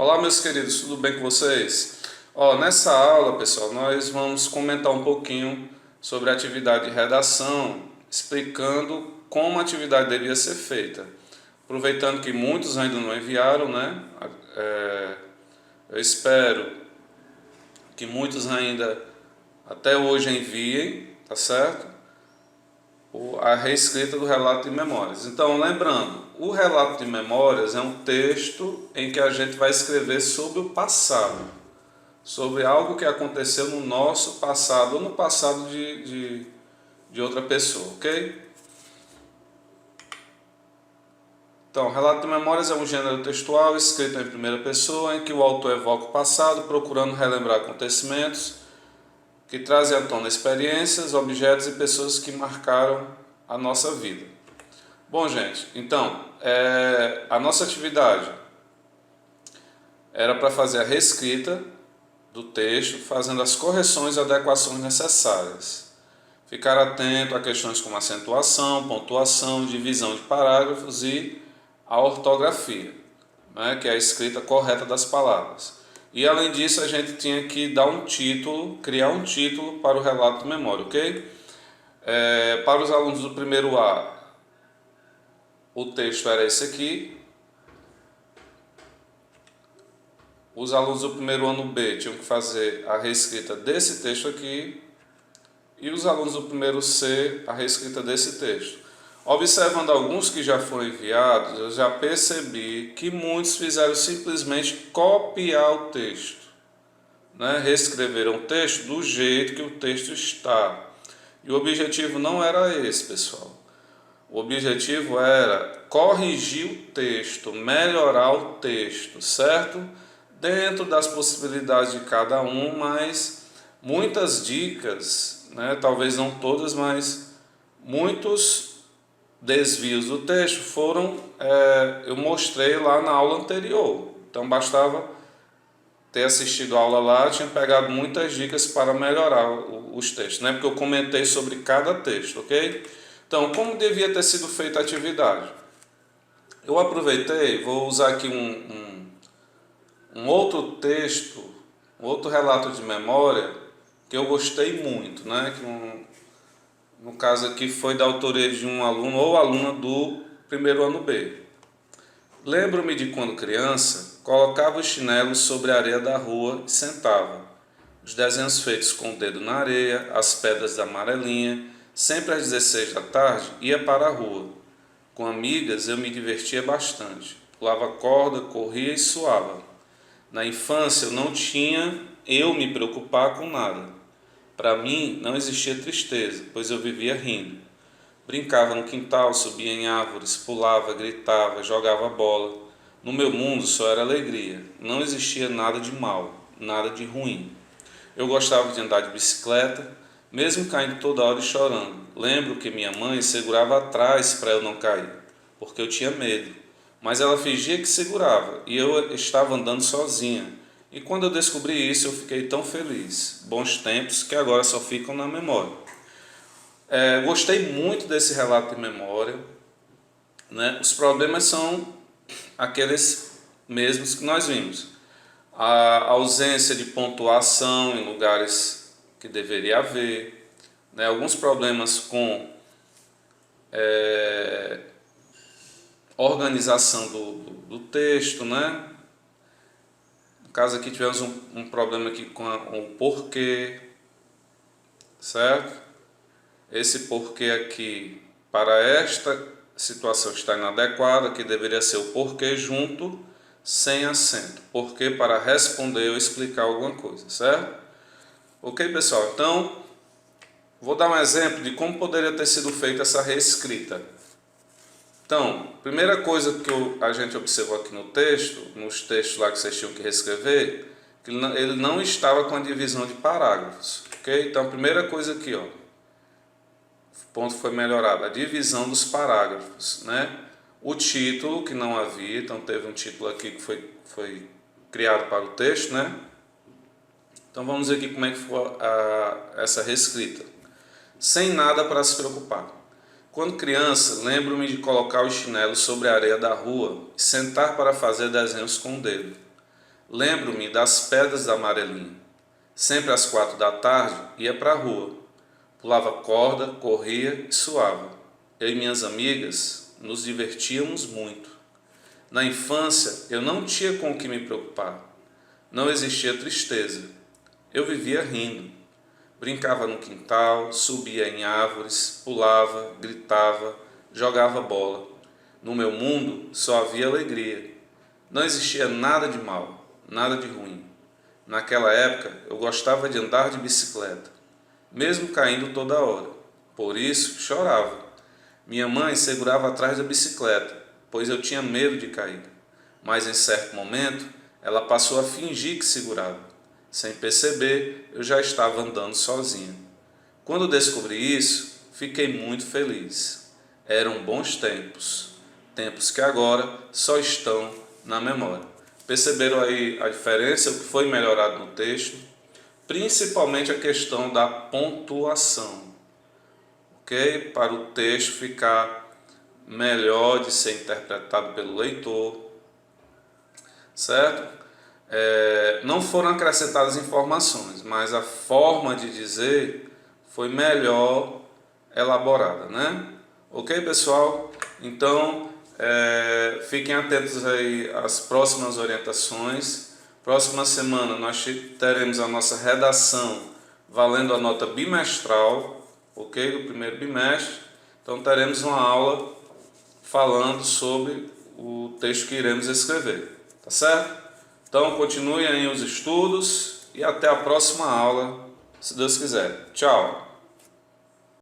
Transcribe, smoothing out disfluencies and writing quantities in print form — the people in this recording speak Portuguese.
Olá, meus queridos, tudo bem com vocês? Nessa aula, pessoal, nós vamos comentar um pouquinho sobre a atividade de redação, explicando como a atividade devia ser feita. Aproveitando que muitos ainda não enviaram, né? Eu espero que muitos ainda até hoje enviem, tá certo? A reescrita do relato de memórias. Então, lembrando, o relato de memórias é um texto em que a gente vai escrever sobre o passado, sobre algo que aconteceu no nosso passado ou no passado de outra pessoa, ok? Então, relato de memórias é um gênero textual escrito em primeira pessoa em que o autor evoca o passado, procurando relembrar acontecimentos que trazem à tona experiências, objetos e pessoas que marcaram a nossa vida. Bom, gente, então, a nossa atividade era para fazer a reescrita do texto, fazendo as correções e adequações necessárias. Ficar atento a questões como acentuação, pontuação, divisão de parágrafos e a ortografia, né, que é a escrita correta das palavras. E além disso, a gente tinha que dar um título, criar um título para o relato de memória, ok? Para os alunos do primeiro A, o texto era esse aqui. Os alunos do primeiro ano B tinham que fazer a reescrita desse texto aqui. E os alunos do primeiro C, a reescrita desse texto. Observando alguns que já foram enviados, eu já percebi que muitos fizeram simplesmente copiar o texto, né? Reescreveram o texto do jeito que o texto está. E o objetivo não era esse, pessoal. O objetivo era corrigir o texto, melhorar o texto, certo? Dentro das possibilidades de cada um, mas muitas dicas, né? Talvez não todas, mas muitos desvios do texto eu mostrei lá na aula anterior. Então bastava ter assistido a aula lá, tinha pegado muitas dicas para melhorar os textos, né? Porque eu comentei sobre cada texto, ok? Então, como devia ter sido feita a atividade? Eu aproveitei, vou usar aqui um outro texto, um outro relato de memória que eu gostei muito, né? No caso aqui foi da autoria de um aluno ou aluna do primeiro ano B. Lembro-me de quando criança, colocava os chinelos sobre a areia da rua e sentava. Os desenhos feitos com o dedo na areia, as pedras da amarelinha, sempre às 16 da tarde, ia para a rua. Com amigas eu me divertia bastante. Pulava corda, corria e suava. Na infância eu não tinha me preocupar com nada. Para mim não existia tristeza, pois eu vivia rindo. Brincava no quintal, subia em árvores, pulava, gritava, jogava bola. No meu mundo só era alegria. Não existia nada de mal, nada de ruim. Eu gostava de andar de bicicleta, mesmo caindo toda hora e chorando. Lembro que minha mãe segurava atrás para eu não cair, porque eu tinha medo. Mas ela fingia que segurava e eu estava andando sozinha. E quando eu descobri isso, eu fiquei tão feliz. Bons tempos que agora só ficam na memória. Gostei muito desse relato de memória, né? Os problemas são aqueles mesmos que nós vimos. A ausência de pontuação em lugares que deveria haver, né? Alguns problemas com organização do texto, né? No caso aqui tivemos um problema aqui com o porquê, certo? Esse porquê aqui, para esta situação está inadequada, que deveria ser o porquê junto, sem acento. Porquê para responder ou explicar alguma coisa, certo? Ok, pessoal? Então, vou dar um exemplo de como poderia ter sido feita essa reescrita. Então, primeira coisa que a gente observou aqui no texto, nos textos lá que vocês tinham que reescrever, que ele não estava com a divisão de parágrafos, ok? Então, a primeira coisa aqui, ó, o ponto foi melhorado, a divisão dos parágrafos, né? O título, que não havia, então teve um título aqui que foi criado para o texto, né? Então vamos ver aqui como é que foi essa reescrita. Sem nada para se preocupar. Quando criança, lembro-me de colocar os chinelos sobre a areia da rua e sentar para fazer desenhos com o dedo. Lembro-me das pedras da Amarelinha. Sempre às 4 da tarde ia para a rua. Pulava corda, corria e suava. Eu e minhas amigas nos divertíamos muito. Na infância eu não tinha com o que me preocupar. Não existia tristeza. Eu vivia rindo. Brincava no quintal, subia em árvores, pulava, gritava, jogava bola. No meu mundo só havia alegria. Não existia nada de mal, nada de ruim. Naquela época eu gostava de andar de bicicleta, mesmo caindo toda hora. Por isso chorava. Minha mãe segurava atrás da bicicleta, pois eu tinha medo de cair. Mas em certo momento ela passou a fingir que segurava. Sem perceber, eu já estava andando sozinho. Quando descobri isso, fiquei muito feliz. Eram bons tempos, tempos que agora só estão na memória. Perceberam aí a diferença, o que foi melhorado no texto? Principalmente a questão da pontuação, ok? Para o texto ficar melhor de ser interpretado pelo leitor, certo? Não foram acrescentadas informações, mas a forma de dizer foi melhor elaborada, né? Ok, pessoal? Então, fiquem atentos aí às próximas orientações. Próxima semana nós teremos a nossa redação valendo a nota bimestral, ok? Do primeiro bimestre. Então, teremos uma aula falando sobre o texto que iremos escrever, tá certo? Então, continuem aí os estudos e até a próxima aula, se Deus quiser. Tchau!